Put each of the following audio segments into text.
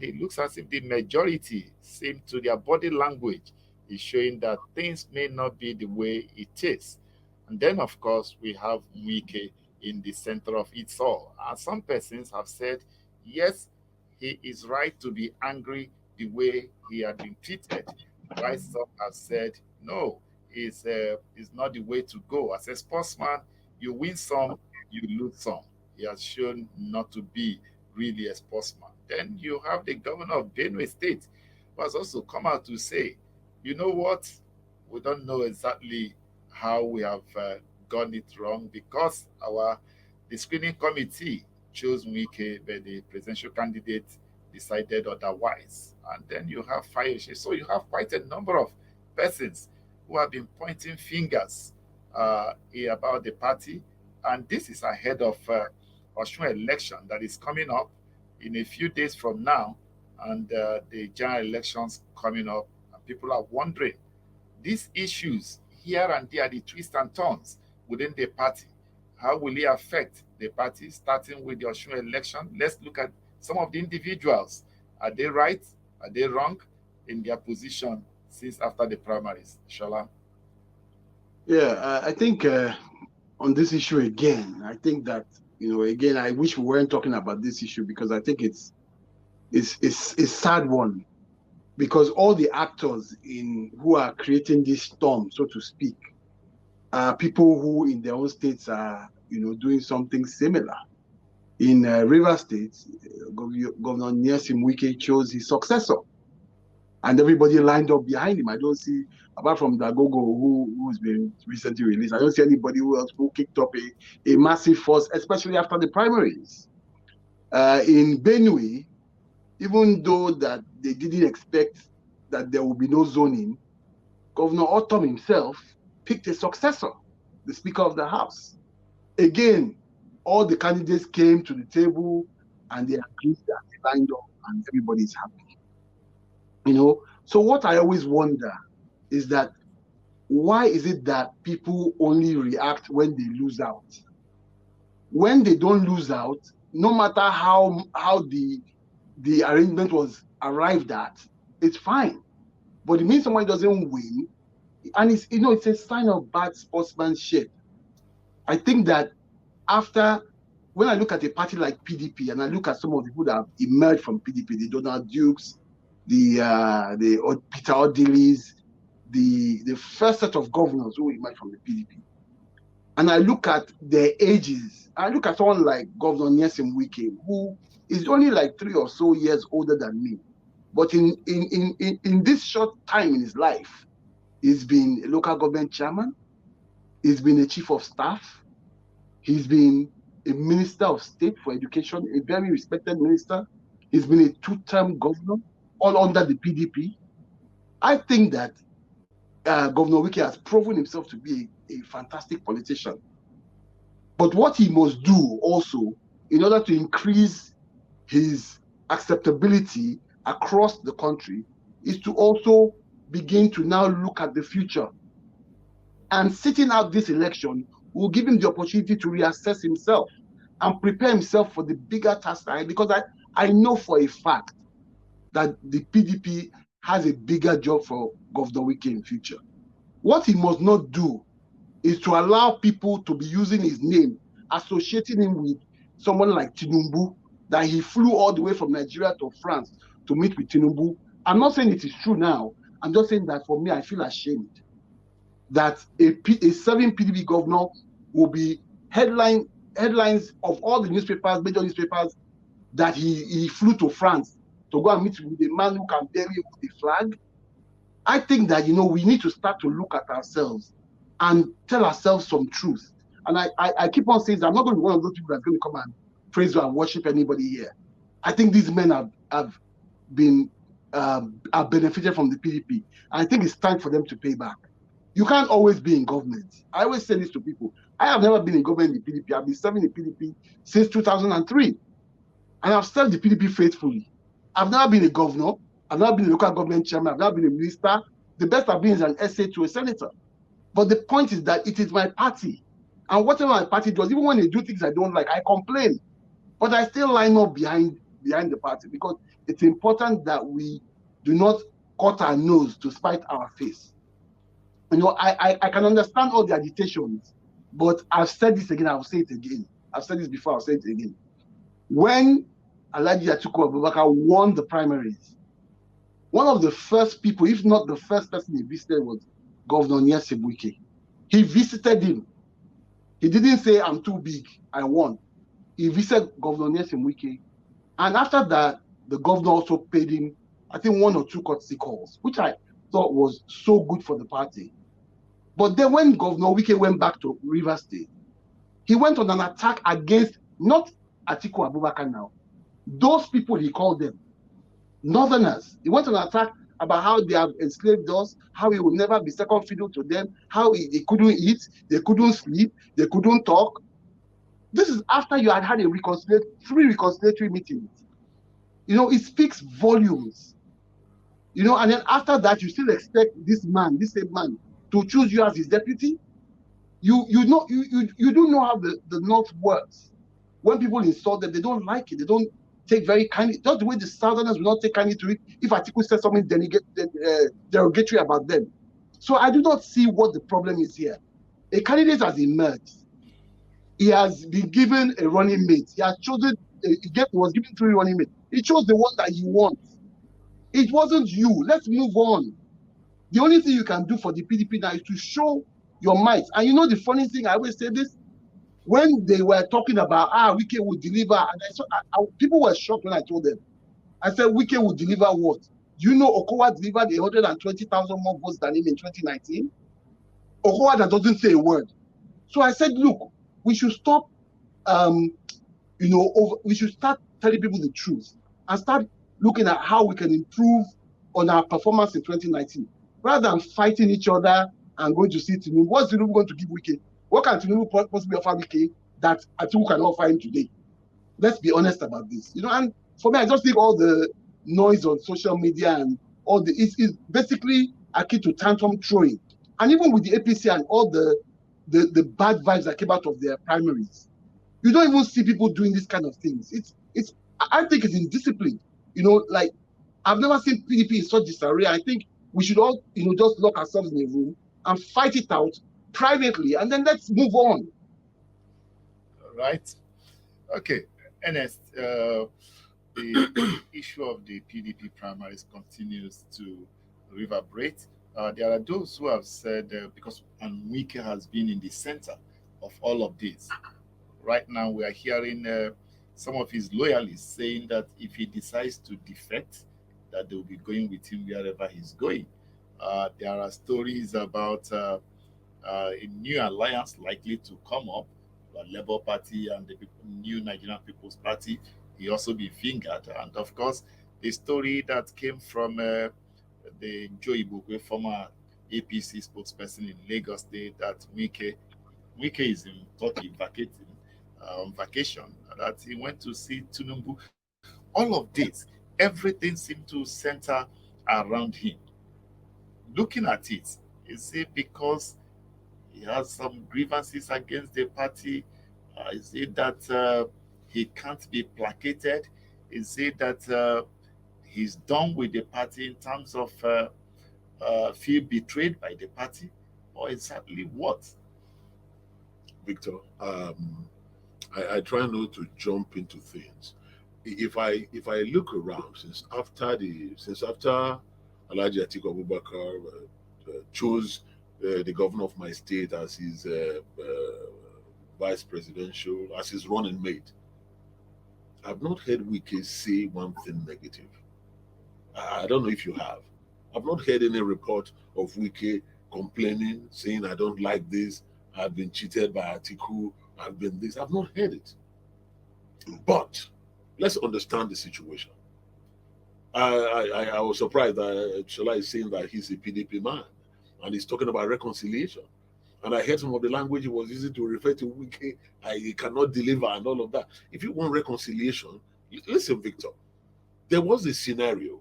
it looks as if the majority seem to their body language is showing that things may not be the way it is. And then, of course, we have Wike in the center of it all. And some persons have said, yes, he is right to be angry the way he had been treated. While some have said, no, is not the way to go. As a sportsman, you win some, you lose some. He has shown not to be really a sportsman. Then you have the governor of Benue State, who has also come out to say, you know what, we don't know exactly how we have gotten it wrong because the screening committee chose Wike, but the presidential candidate decided otherwise. And then you have Fayose. So you have quite a number of persons who have been pointing fingers about the party. And this is ahead of Osun election that is coming up in a few days from now, and the general elections coming up. And people are wondering these issues here and there, the twists and turns within the party. How will it affect the party, starting with the Osun election? Let's look at some of the individuals. Are they right? Are they wrong in their position since after the primaries? Shola? Yeah, I think on this issue again, I think that, again, I wish we weren't talking about this issue because I think it's a sad one, because all the actors who are creating this storm, so to speak, are people who in their own states are, doing something similar. In River State, Governor Nyesim Wike chose his successor, and everybody lined up behind him. I don't see, apart from Dagogo, who's been recently released, I don't see anybody else who kicked up a massive force, especially after the primaries. In Benue, even though that they didn't expect that there would be no zoning, Governor Otom himself picked a successor, the Speaker of the House. Again, all the candidates came to the table and they agreed that they lined up and everybody's happy. So what I always wonder is that why is it that people only react when they lose out? When they don't lose out, no matter how the arrangement was arrived at, it's fine. But it means somebody doesn't win, and it's a sign of bad sportsmanship. I think that when I look at a party like PDP and I look at some of the people that have emerged from PDP, the Donald Dukes, the Peter Odilis, the first set of governors who emerged from the PDP, and I look at their ages, I look at someone like Governor Nyesim Wike, who is only like 3 or so years older than me. But in this short time in his life, he's been a local government chairman, he's been a chief of staff, he's been a minister of state for education, a very respected minister, he's been a 2-term governor, all under the PDP. I think that Governor Wike has proven himself to be a fantastic politician. But what he must do also, in order to increase his acceptability across the country, is to also begin to now look at the future. And sitting out this election will give him the opportunity to reassess himself and prepare himself for the bigger task ahead, because I know for a fact that the PDP has a bigger job for Governor Wike in future. What he must not do is to allow people to be using his name, associating him with someone like Tinubu, that he flew all the way from Nigeria to France to meet with Tinubu. I'm not saying it is true now. I'm just saying that for me, I feel ashamed that a serving PDP governor will be headlines of all the newspapers, major newspapers, that he flew to France to go and meet with a man who can bury with a flag. I think that, we need to start to look at ourselves and tell ourselves some truth. And I keep on saying that I'm not going to be one of those people that's going to come and praise and worship anybody here. I think these men have benefited from the PDP. And I think it's time for them to pay back. You can't always be in government. I always say this to people. I have never been in government in the PDP. I've been serving the PDP since 2003. And I've served the PDP faithfully. I've never been a governor. I've never been a local government chairman. I've never been a minister. The best I've been is an SA to a senator. But the point is that it is my party. And whatever my party does, even when they do things I don't like, I complain. But I still line up behind behind the party, because it's important that we do not cut our nose to spite our face. I can understand all the agitations, but I've said this again, I'll say it again. I've said this before, I'll say it again. When Alhaji Atiku Abubakar won the primaries, one of the first people, if not the first person he visited, was Governor Nyese Wike. He visited him. He didn't say, I'm too big, I won. He visited Governor Nyese Wike. And after that, the governor also paid him, I think, 1 or 2 courtesy calls, which I thought was so good for the party. But then when Governor Wike went back to Rivers State, he went on an attack against not Atiku Abubakar now, those people he called them, Northerners. He went on an attack about how they have enslaved us, how he will never be second fiddle to them, how they couldn't eat, they couldn't sleep, they couldn't talk. This is after you had had 3 reconciliatory meetings. It speaks volumes. And then after that, you still expect this same man, to choose you as his deputy. You don't know how the North works. When people insult them, they don't like it. They don't take very kindly. Just the way the Southerners will not take kindly to it if Atiku says something derogatory about them. So I do not see what the problem is here. A candidate has emerged. He has been given a running mate. He has chosen. He was given 3 running mates. He chose the one that he wants. It wasn't you. Let's move on. The only thing you can do for the PDP now is to show your might. And the funny thing, I always say this, when they were talking about, Wike will deliver, and people were shocked when I told them. I said, Wike will deliver what? Do you know Okowa delivered 120,000 more votes than him in 2019? Okowa that doesn't say a word. So I said, look, we should stop, we should start telling people the truth and start looking at how we can improve on our performance in 2019. Rather than fighting each other and going to see Tinubu. What's Tinubu going to give Wike? What can Tinubu possibly offer Wike that Atiku can offer him today? Let's be honest about this. And for me, I just think all the noise on social media and all it's basically akin to tantrum throwing. And even with the APC and all the bad vibes that came out of their primaries, you don't even see people doing this kind of things. I think it's indiscipline. Like, I've never seen PDP in such disarray. I think we should all, just lock ourselves in a room and fight it out privately, and then let's move on. Right. Okay. Ernest, the issue of the PDP primaries continues to reverberate. There are those who have said, because Wike has been in the center of all of this. Right now, we are hearing some of his loyalists saying that if he decides to defect, that they will be going with him wherever he's going. There are stories about a new alliance likely to come up, the Labour Party and the new Nigerian People's Party. He also be fingered. And of course, the story that came from the Joe Ibukwe, former APC spokesperson in Lagos State, that Wike is in Turkey on vacation, that he went to see Tinubu. All of this, everything seemed to center around him. Looking at it, is it because he has some grievances against the party? Is it that he can't be placated? Is it that he's done with the party in terms of feel betrayed by the party? Or exactly what? Victor, I try not to jump into things. If I look around, since after Alhaji Atiku Abubakar chose the governor of my state as his vice presidential, as his running mate, I've not heard Wike say one thing negative. I don't know if you have. I've not heard any report of Wike complaining, saying, I don't like this, I've been cheated by Atiku, I've been this. I've not heard it. But let's understand the situation. I was surprised that Shola is saying that he's a PDP man and he's talking about reconciliation. And I heard some of the language he was using to refer to Wike, he cannot deliver and all of that. If you want reconciliation, listen, Victor, there was a scenario.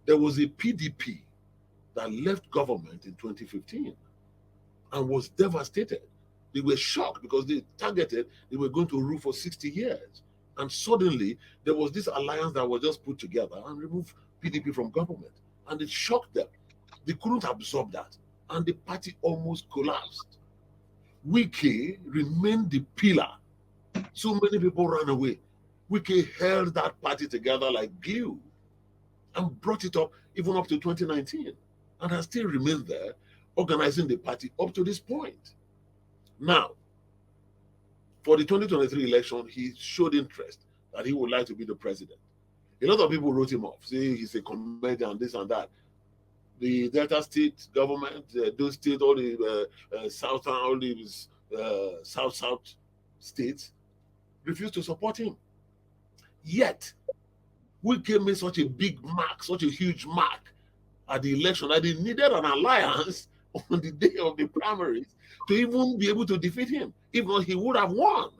There was a PDP that left government in 2015 and was devastated. They were shocked because they were going to rule for 60 years. And suddenly, there was this alliance that was just put together and removed PDP from government. And it shocked them. They couldn't absorb that. And the party almost collapsed. Wike remained the pillar. So many people ran away. Wike held that party together like glue and brought it up even up to 2019 and has still remained there, organizing the party up to this point. Now, for the 2023 election, he showed interest that he would like to be the president. A lot of people wrote him off, saying he's a comedian, this and that. The Delta State government, those states, all the southern, all these south states refused to support him. Yet, Wike made such a big mark, such a huge mark at the election that they needed an alliance on the day of the primaries to even be able to defeat him. If not, he would have won.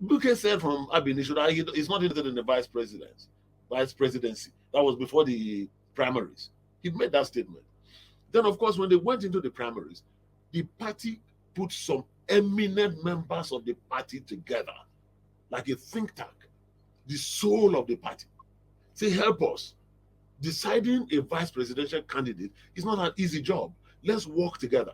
Buke said from ab initio that he's not interested in the vice presidency. That was before the primaries. He made that statement. Then, of course, when they went into the primaries, the party put some eminent members of the party together, like a think tank, the soul of the party. Say, help us. Deciding a vice presidential candidate is not an easy job. Let's work together.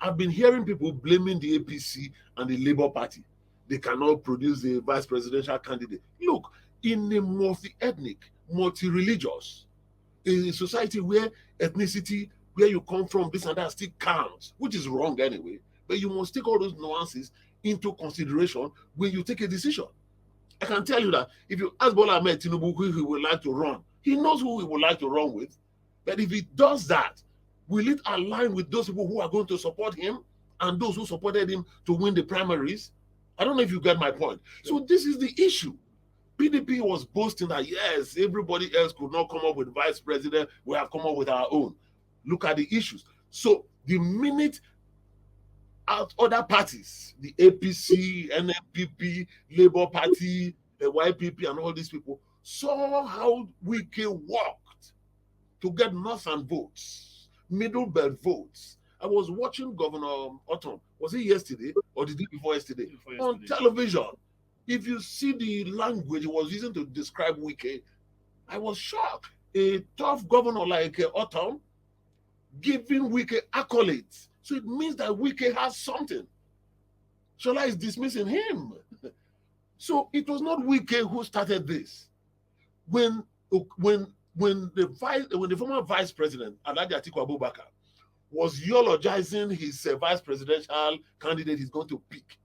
I've been hearing people blaming the APC and the Labour Party. They cannot produce a vice presidential candidate. Look, in a multi-ethnic, multi-religious, in a society where ethnicity, where you come from, this and that still counts, which is wrong anyway, but you must take all those nuances into consideration when you take a decision. I can tell you that if you ask Bola Ahmed Tinubu who he would like to run, he knows who he would like to run with. But if he does that, will it align with those people who are going to support him and those who supported him to win the primaries? I don't know if you get my point. So this is the issue. PDP was boasting that, yes, everybody else could not come up with vice president. We have come up with our own. Look at the issues. So the minute other parties, the APC, NNPP, Labour Party, the YPP, and all these people saw how Wike worked to get northern votes, middle belt votes. I was watching Governor Autumn, was it yesterday or the day before yesterday, on television. If you see the language he was using to describe Wike, I was shocked. A tough governor like Autumn giving Wike accolades. So it means that Wike has something. Shola is dismissing him. So it was not Wike who started this. When the former vice president, Alhaji Atiku Abubakar, was eulogizing his vice presidential candidate he's going to pick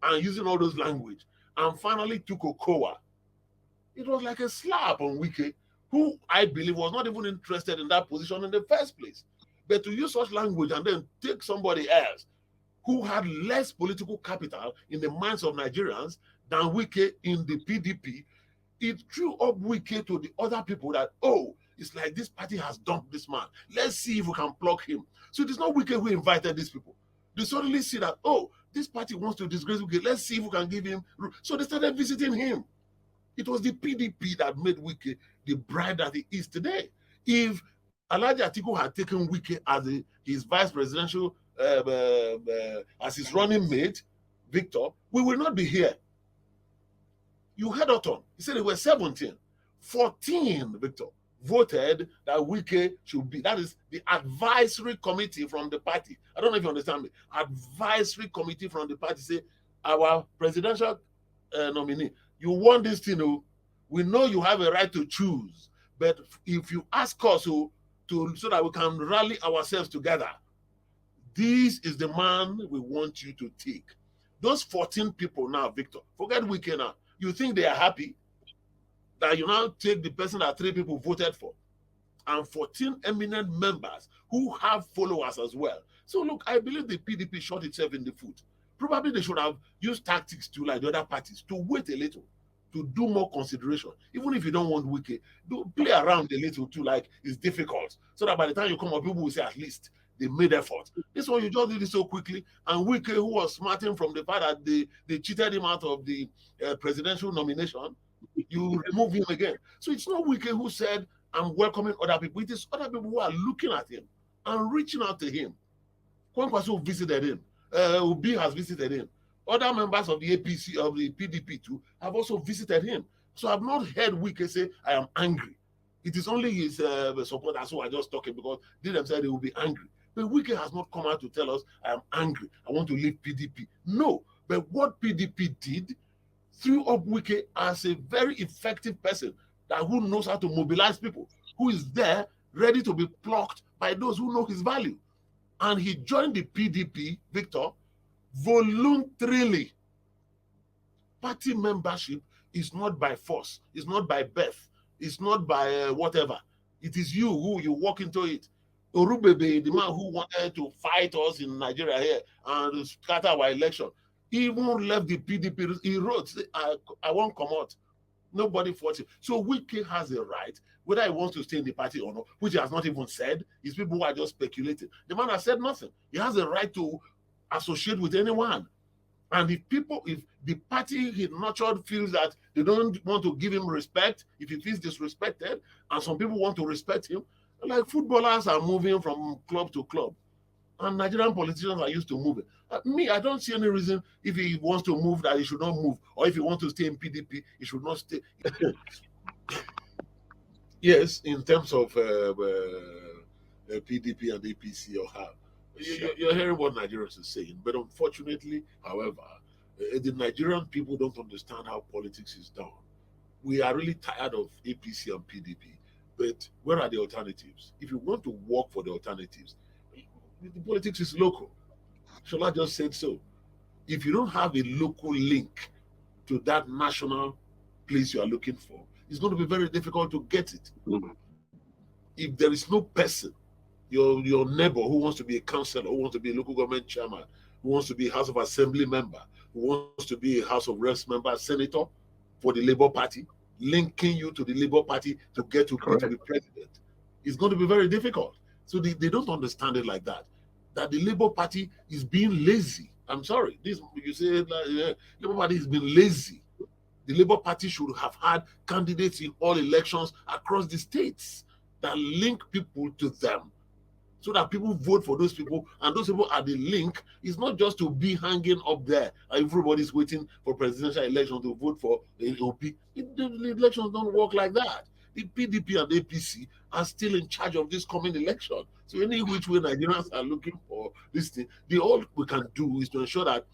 and using all those language, and finally took Okowa, it was like a slap on Wike, who I believe was not even interested in that position in the first place. But to use such language and then take somebody else who had less political capital in the minds of Nigerians than Wike in the PDP, it threw up Wike to the other people that, oh, it's like this party has dumped this man. Let's see if we can pluck him. So it is not Wike who invited these people. They suddenly see that, oh, this party wants to disgrace Wike. Let's see if we can give him. So they started visiting him. It was the PDP that made Wike the bride that he is today. If Alhaji Atiku had taken Wike as his vice presidential, as his running mate, Victor, we will not be here. You heard Autumn. He said it was 17. 14, Victor, voted that Wike should be. That is the advisory committee from the party. I don't know if you understand me. Advisory committee from the party say, our presidential nominee, you want this thing, oh, we know you have a right to choose, but if you ask us so that we can rally ourselves together, this is the man we want you to take. Those 14 people now, Victor, forget Wike now. You think they are happy that you now take the person that 3 people voted for and 14 eminent members who have followers as well. So look, I believe the PDP shot itself in the foot. Probably they should have used tactics to, like the other parties, to wait a little, to do more consideration. Even if you don't want Wike, do play around a little too, like it's difficult. So that by the time you come up, people will say at least they made effort. This one, you just did it so quickly. And Wike, who was smarting from the fact that they cheated him out of the presidential nomination, you remove him again. So it's not Wike who said, I'm welcoming other people. It is other people who are looking at him and reaching out to him. Kwankwaso visited him. Obi has visited him. Other members of the APC, of the PDP too, have also visited him. So I've not heard Wike say, I am angry. It is only his supporters who are just talking because they themselves they will be angry. But Wike has not come out to tell us, I am angry, I want to leave PDP. No. But what PDP did threw up Wike as a very effective person that who knows how to mobilize people, who is there ready to be plucked by those who know his value. And he joined the PDP, Victor, voluntarily. Party membership is not by force, it's not by birth, it's not by whatever. It is you who you walk into it. Orubebe, the man who wanted to fight us in Nigeria here and scatter our election, he even left the PDP. He wrote, I won't come out. Nobody fought him. So Wike has a right, whether he wants to stay in the party or not, which he has not even said. It's people who are just speculating. The man has said nothing. He has a right to associate with anyone. And if the party he nurtured feels that they don't want to give him respect, if he feels disrespected, and some people want to respect him, like footballers are moving from club to club, and Nigerian politicians are used to moving. Me, I don't see any reason if he wants to move that he should not move, or if he wants to stay in PDP, he should not stay. Yes, in terms of PDP and APC or how. You're hearing what Nigerians are saying, but unfortunately, however, the Nigerian people don't understand how politics is done. We are really tired of APC and PDP, but where are the alternatives? If you want to work for the alternatives, the politics is local. Shola just said so. If you don't have a local link to that national place you are looking for, it's going to be very difficult to get it. If there is no person, your neighbor who wants to be a councillor, who wants to be a local government chairman, who wants to be a House of Assembly member, who wants to be a House of Reps member, senator for the Labour Party, linking you to the Labour Party to get to be president, it's going to be very difficult. So they don't understand it like that. That the Labour Party is being lazy. I'm sorry. This you say Labour Party has been lazy. The Labour Party should have had candidates in all elections across the states that link people to them, so that people vote for those people, and those people are the link. It's not just to be hanging up there. Everybody's waiting for presidential election to vote for the OP. The elections don't work like that. The PDP and APC are still in charge of this coming election. So any which way Nigerians are looking for this thing, all we can do is to ensure that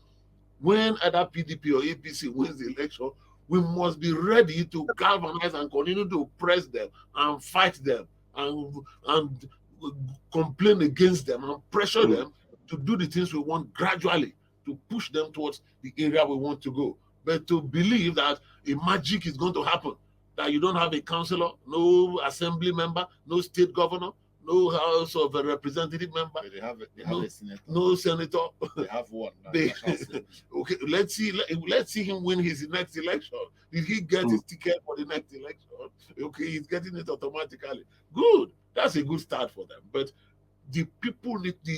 when either PDP or APC wins the election, we must be ready to galvanize and continue to press them and fight them and complain against them and pressure them to do the things we want gradually, to push them towards the area we want to go. But to believe that a magic is going to happen, that you don't have a councillor, no assembly member, no state governor, no House of a Representative member, They have a senator. no senator. They have one. Okay, let's see him win his next election. Did he get his ticket for the next election? Okay, he's getting it automatically. Good. That's a good start for them. But the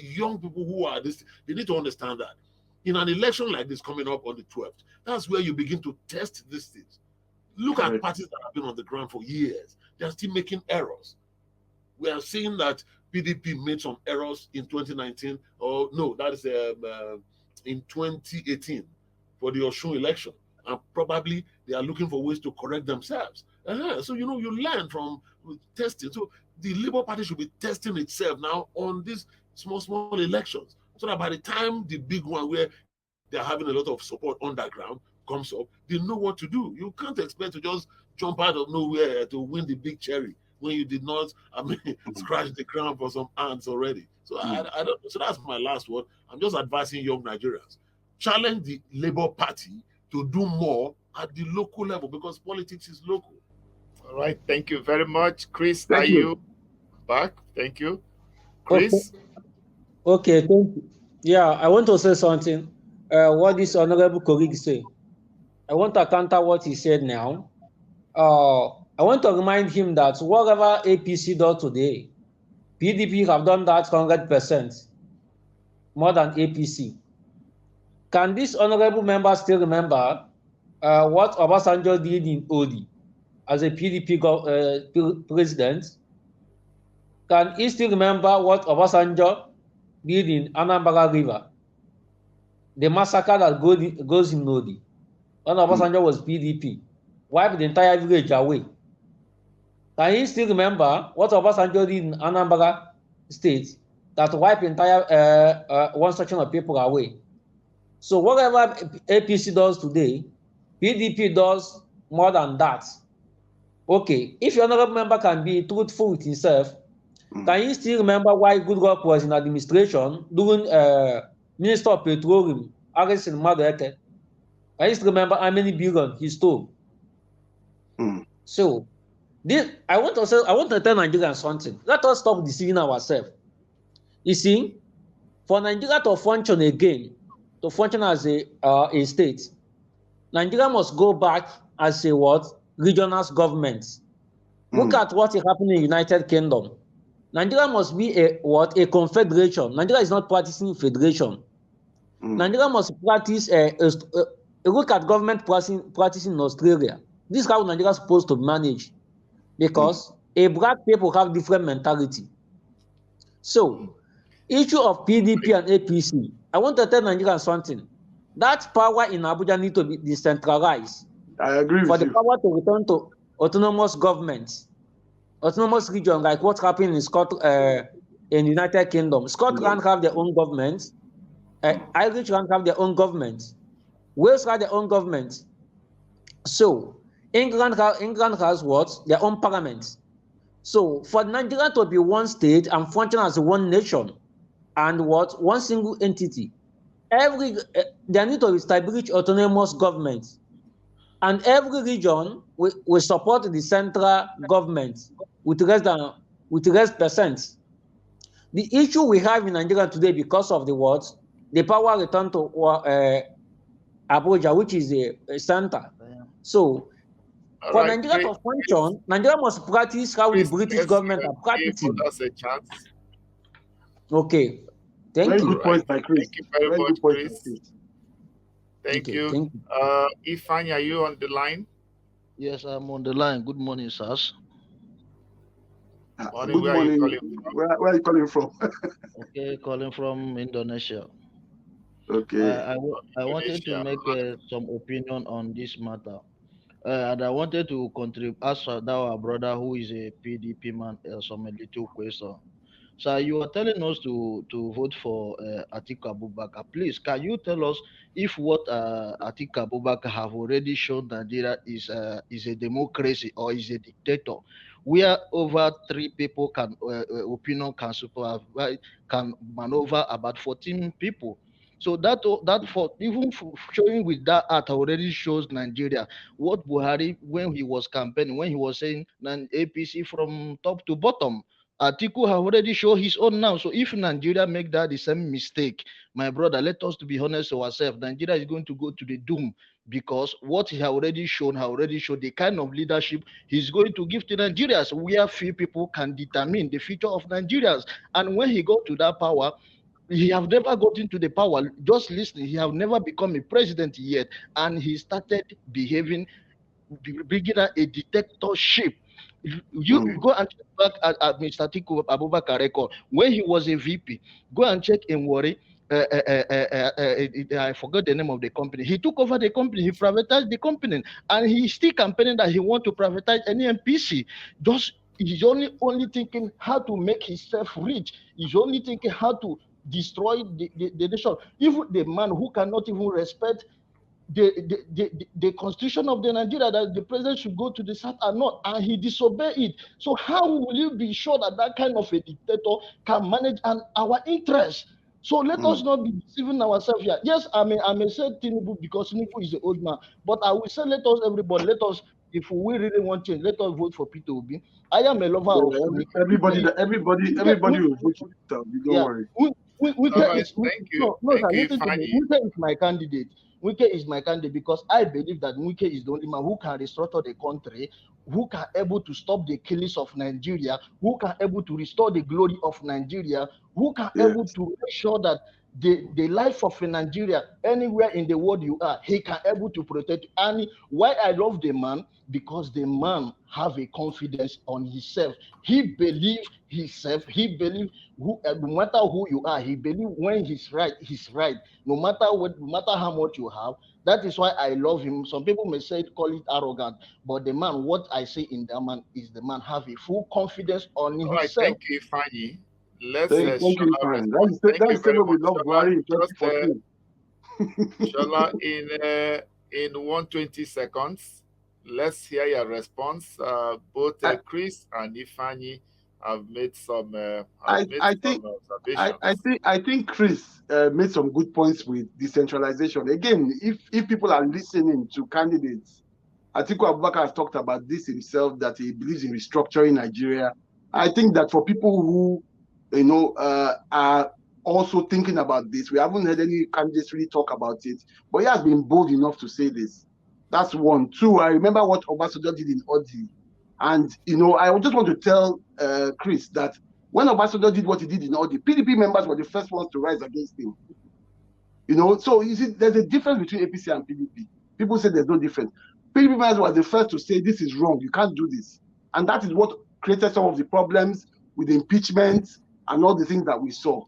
young people who are this, they need to understand that in an election like this coming up on the 12th, that's where you begin to test these things. Look at parties that have been on the ground for years. They're still making errors. We are seeing that PDP made some errors in 2019, or no, that is in 2018 for the Osun election. And probably they are looking for ways to correct themselves. So, you learn from testing. So the Labour Party should be testing itself now on these small elections, so that by the time the big one where they're having a lot of support underground comes up, they know what to do. You can't expect to just jump out of nowhere to win the big cherry when you did not, scratch the ground for some ants already. So I don't. So that's my last word. I'm just advising young Nigerians: challenge the Labour Party to do more at the local level, because politics is local. All right. Thank you very much, Chris. Thank are you back? Thank you, Chris. Okay, thank you. Yeah, I want to say something. What this honorable colleague say, I want to counter what he said now. I want to remind him that whatever APC does today, PDP have done that 100%, more than APC. Can this honorable member still remember what Obasanjo did in Odi as a PDP president? Can he still remember what Obasanjo did in Anambra River? the massacre that goes in Nodi, when Obasanjo was PDP, wiped the entire village away. Can you still remember what Obasanjo did in Anambra State that wiped entire one section of people away? So whatever APC does today, PDP does more than that. Okay, if your honorable member can be truthful with himself, can you still remember why Goodluck was in administration during Minister of Petroleum, Harrison Madueke? Can you still remember how many billion he stole? So this, I want to tell Nigerians something. Let us stop deceiving ourselves. You see, for Nigeria to function again, to function as a state, Nigeria must go back as a what? Regional government. Look at what is happening in the United Kingdom. Nigeria must be a confederation. Nigeria is not practicing federation. Nigeria must practice look at government practicing in Australia. This is how Nigeria is supposed to be managed, because a black people have different mentality. So, issue of PDP and APC, I want to tell Nigerians something. That power in Abuja needs to be decentralized. I agree for with the you. power to return to autonomous governments, autonomous region, like what's happening in Scotland, in United Kingdom. Scotland have their own government. Ireland have their own government. Wales have their own government. So England has what? Their own parliament. So for Nigeria to be one state and function as one nation and what? One single entity, they need to establish autonomous government. And every region will support the central government with less percent. The issue we have in Nigeria today, because of the what? The power return to Abuja, which is a center. So for Nigeria to function, Nigeria must practice how the British government are practicing. Give us a chance. Okay. Thank Very you. good point by Chris. Thank you very much, Chris. Thank Okay, you. thank you. Ifan, are you on the line? Yes, I'm on the line. Good morning, sirs. Morning. Good morning. Where are you calling from? Okay, calling from Indonesia. Okay. I wanted to make some opinion on this matter. And I wanted to contribute, ask our brother who is a PDP man some little question. So you are telling us to vote for Atiku Abubakar. Please, can you tell us if what Atiku Abubakar have already shown Nigeria is a democracy or is a dictator, where over 3 people can opinion can maneuver about 14 people. So that for even showing with that art already shows Nigeria what Buhari, when he was campaigning, when he was saying APC from top to bottom. Atiku have already shown his own now. So if Nigeria make that the same mistake, my brother, let us to be honest to ourselves. Nigeria is going to go to the doom, because what he already shown the kind of leadership he's going to give to Nigerians, where few people can determine the future of Nigerians. And when he got to that power, he have never got into the power. Just listening, he have never become a president yet, and he started behaving, bringing a dictatorship. You go and check back at Mr. Atiku Abubakar record when he was a VP. Go and check in Warri. I forgot the name of the company. He took over the company. He privatized the company, and he's still campaigning that he want to privatize any NPC. Just he's only thinking how to make himself rich. He's only thinking how to destroy the nation. Even the man who cannot even respect the constitution of the Nigeria, that the president should go to the south and not, and he disobey it. So how will you be sure that that kind of a dictator can manage our interests? So let us not be deceiving ourselves here. Yes, I may say Tinubu because Tinubu is an old man, but I will say let us, if we really want change, let us vote for Peter Obi. I am a lover of everybody will vote for Peter Obi. Don't worry. Thank you. Wike is my candidate. Wike is my candidate because I believe that Wike is the only man who can restructure the country, who can able to stop the killings of Nigeria, who can able to restore the glory of Nigeria, who can able to make sure that the life of a Nigeria, anywhere in the world you are, he can able to protect you. And why I love the man, because the man have a confidence on himself. He believe himself. He believe no matter who you are, he believe when he's right, he's right. No matter what, no matter how much you have. That is why I love him. Some people may say call it arrogant, but the man, what I say in that man is the man have a full confidence on All right, himself. thank you, Fanny. Let's Thank you, Shola fine. respond. Thank That's you the very same way we much, love Shola. Buhari in Just 2014. Shola, in 120 seconds, let's hear your response. Both I, Chris and Ifani have made some I think observations. I think Chris made some good points with decentralization. Again, if people are listening to candidates, Atiku Abubakar has talked about this himself, that he believes in restructuring Nigeria. I think that for people who are also thinking about this, we haven't heard any candidates really talk about it, but he has been bold enough to say this. That's one. Two, I remember what Obasanjo did in Odi. And, I just want to tell Chris that when Obasanjo did what he did in Odi, PDP members were the first ones to rise against him. So you see, there's a difference between APC and PDP. People say there's no difference. PDP members were the first to say this is wrong, you can't do this. And that is what created some of the problems with impeachment and all the things that we saw.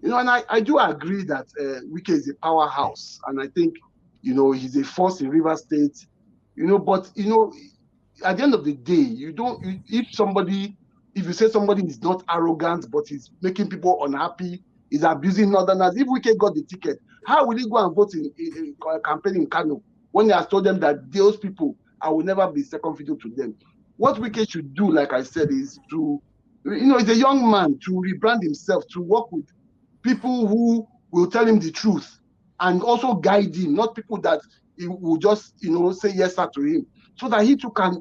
And I do agree that Wike is a powerhouse, and I think, he's a force in River State, but, at the end of the day, if you say somebody is not arrogant, but he's making people unhappy, is abusing Northerners, if Wike got the ticket, how will he go and vote in a campaign in Kano when he has told them that those people, I will never be second fiddle to them? What Wike should do, like I said, is to, he's a young man, to rebrand himself, to work with people who will tell him the truth and also guide him, not people that he will just, say yes sir to him, so that he too can,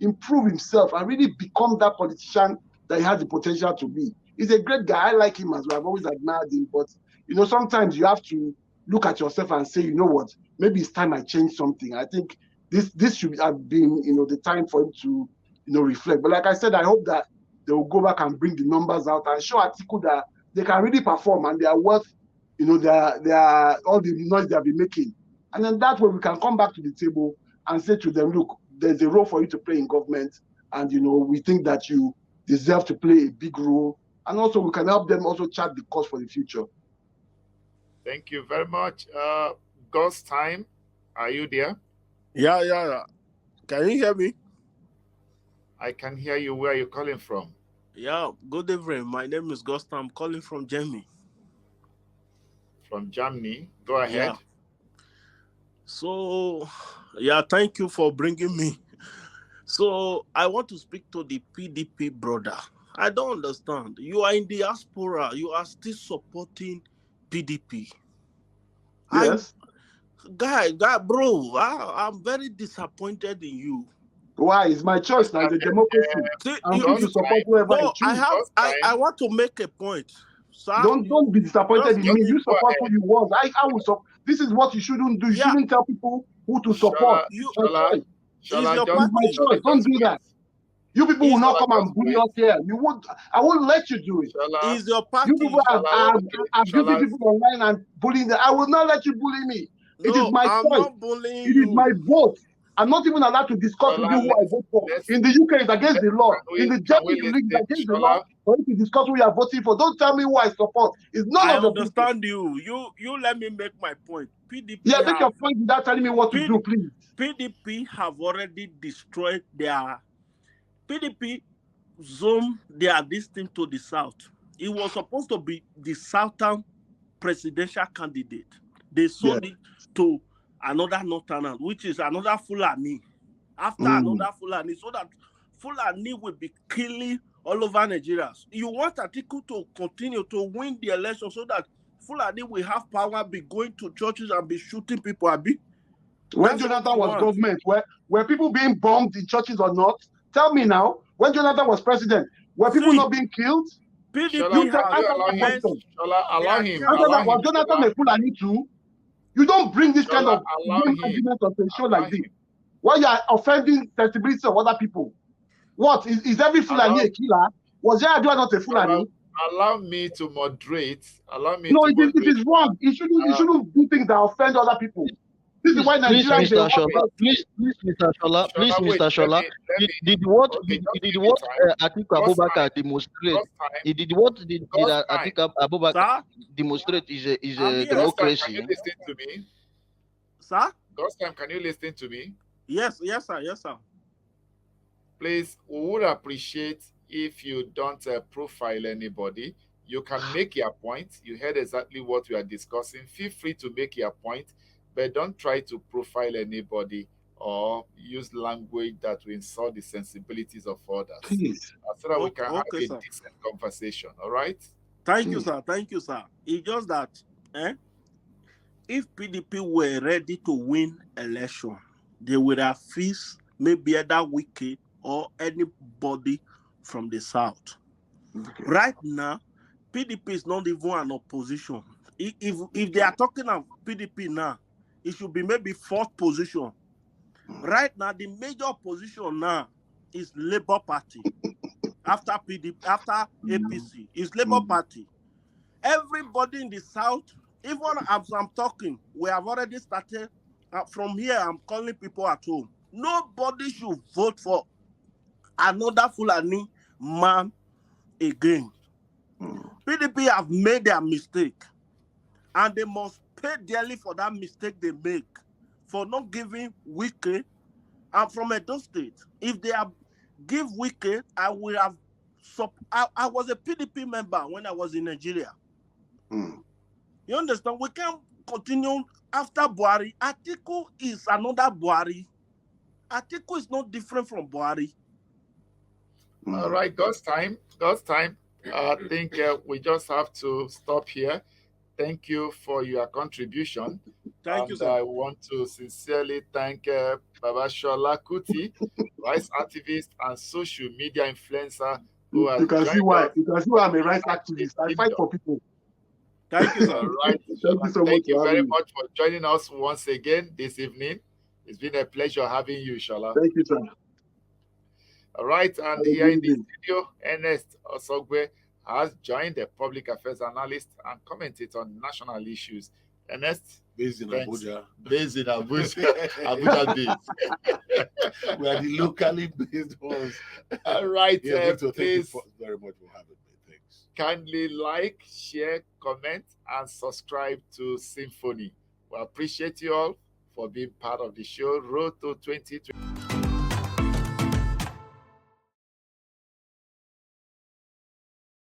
improve himself and really become that politician that he has the potential to be. He's a great guy. I like him as well. I've always admired him. But, sometimes you have to look at yourself and say, you know what, maybe it's time I change something. I think this should have been, the time for him to, reflect. But like I said, I hope that they will go back and bring the numbers out and show Atiku that they can really perform and they are worth, they are all the noise they have been making. And then that way we can come back to the table and say to them, look, there's a role for you to play in government. And, we think that you deserve to play a big role. And also we can help them also chart the course for the future. Thank you very much. God's time, are you there? Yeah. Can you hear me? I can hear you. Where are you calling from? Yeah, good evening. My name is Gusta. I'm calling from Germany. From Germany. Go ahead. Yeah. So, thank you for bringing me. So, I want to speak to the PDP brother. I don't understand. You are in the diaspora. You are still supporting PDP. Yes. Bro, I'm very disappointed in you. Why? It's my choice now. It's a democracy. I'm going to support whoever I choose. I want to make a point. Sir, don't be disappointed in me. You support who you want. I will support. This is what you shouldn't do. You shouldn't tell people who to support. It's my choice. Don't do that. You people will not come and bully us here. I won't let you do it. Is your party? You people are abusing people online and bullying them. I will not let you bully me. It is my choice. Not bullying it is my vote. I'm not even allowed to discuss with you who I vote for. In the UK, it's against the law. In the Germany, it's against the law for you to discuss who you are voting for. Don't tell me who I support. It's none of your business. I understand you. You let me make my point. PDP. Yeah, make your point without telling me what to do, please. PDP have already destroyed their PDP zone their distance to the south. It was supposed to be the southern presidential candidate. They sold it to another northern, which is another Fulani. After another Fulani, so that Fulani will be killing all over Nigeria. You want Atiku to continue to win the election so that Fulani will have power, be going to churches and be shooting people, Abi? When Jonathan was government, were people being bombed in churches or not? Tell me now. When Jonathan was president, were people not being killed? PDP allow him. Was Jonathan a Fulani too? You don't bring this kind of argument on a show like this. Why you are offending sensibility of other people? What is every Fulani a killer? Was Yaradua not a Fulani? allow me to moderate. Allow me No, to it moderate. is wrong. It shouldn't do things that offend other people. This is why Please, Nigerians they Mr. run Shola, please, Mr. Shola, please, Wait, Mr. Shola, let me, did what okay, just did give me what time. Atiku God's Abubakar time. demonstrate? God's time. He did what did God's time. Atiku Abubakar Sir, demonstrate is I'm a here. God's time, can democracy. you listen to me? Sir? God's time, can you listen to me? Yes, sir. Yes, sir. Please, we would appreciate if you don't profile anybody. You can make your point. You heard exactly what we are discussing. Feel free to make your point, but don't try to profile anybody or use language that will insult the sensibilities of others. Please. So that we can have Okay, a sir. decent conversation. All right? Thank you, sir. Thank you, sir. It's just that, if PDP were ready to win election, they would have faced maybe either Wike or anybody from the south. Okay. Right now, PDP is not even an opposition. If they are talking of PDP now, it should be maybe fourth position. Right now, the major opposition now is Labour Party. After PDP, after APC, is Labour Party. Everybody in the south, even as I'm talking, we have already started. From here, I'm calling people at home. Nobody should vote for another Fulani man again. PDP have made their mistake, and they must pay dearly for that mistake they make for not giving Wike. I'm from Edo State. If they have give Wike, I will have. I was a PDP member when I was in Nigeria. You understand? We can't continue after Buhari. Atiku is another Buhari. Atiku is not different from Buhari. All right, God's time. God's time. I think we just have to stop here. Thank you for your contribution. Thank you, And sir. I want to sincerely thank Baba Shola Kuti, rights activist and social media influencer who has You can see joined why. us. You can see why I'm a rights activist. I fight for people. Thank you, sir. All right, Thank you so much thank you for very having me. much for joining us once again this evening. It's been a pleasure having you, Shola. Thank you, sir. All right, Have and a here good in the evening. studio, Ernest Osogwe has joined the public affairs analyst and commentator on national issues. Ernest, Based in thanks. Abuja. Based in Abuja, Abuja based. We are the locally based ones. All right, Yeah, Victor, thank you please very much for having me. Thanks. kindly like, share, comment, and subscribe to SYMFONI. We appreciate you all for being part of the show. Road to 2020.